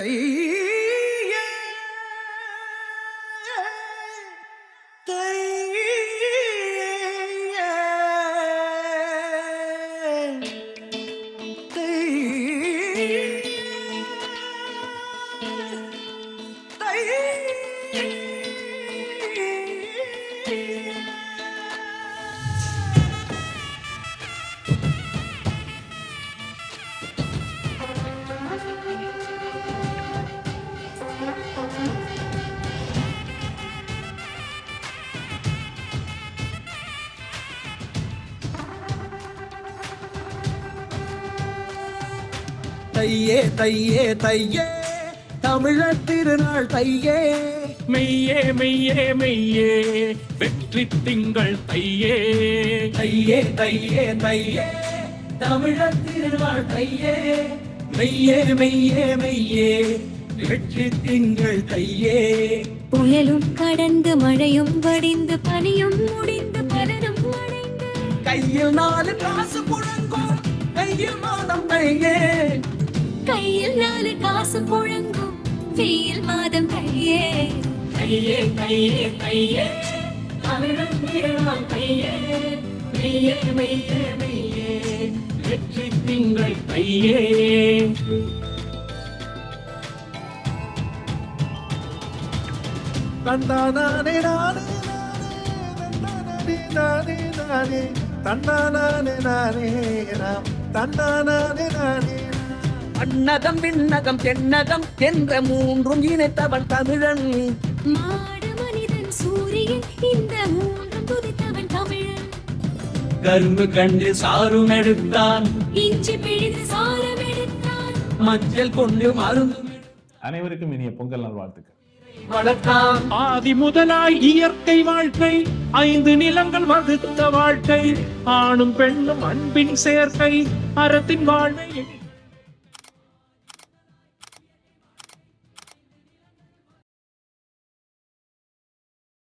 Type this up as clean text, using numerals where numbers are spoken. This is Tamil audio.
தையே தையே தையே தமிழர் திருநாள் தையே, மெய்யே மெய்யே மெய்யே வெற்றி திங்கள் தையே. தையே தையே தையே தமிழர் திருநாள் தையே, மெய்யே மெய்யே மெய்யே வெற்றி திங்கள் தையே. புயலும் கடந்து மழையும் வடிந்து பனியும் முடிந்து பலரும் அடைந்து கையில் 4 காசு புழங்கும் கையில் மாதம் தையே, கையில் 4 காசு புழங்கும் வெயில் மாதம் கையே. தையே தையே தையே தமிழர் திருநாள் தையே, மெய்யே மெய்யே மெய்யே வெற்றி திங்கள் தையே. தந்தானே நானே நானே நானே நானே தந்தானே நானே நாம் தந்தானே நானே. அன்னகம் விண்ணகம் தென்னகம் என்ற 3 இணைத்தவன் தமிழன். மாடு மனிதன் சூரியன் இந்த 3 துதித்தவன் தமிழன். கரும்பு கண்டு சாரும் எடுத்தான், இஞ்சி பிழிந்து சாரம் எடுத்தான், மஞ்சள் கொண்டு மருந்து. அனைவருக்கும் இனிய பொங்கல் நல்வாழ்த்துக்கள். வளர்த்தான் ஆதி முதலாய் இயற்கை வாழ்க்கை, 5 நிலங்கள் வகுத்த வாழ்க்கை, ஆணும் பெண்ணும் அன்பின் சேர்க்கை, அறத்தின் வாழ்வை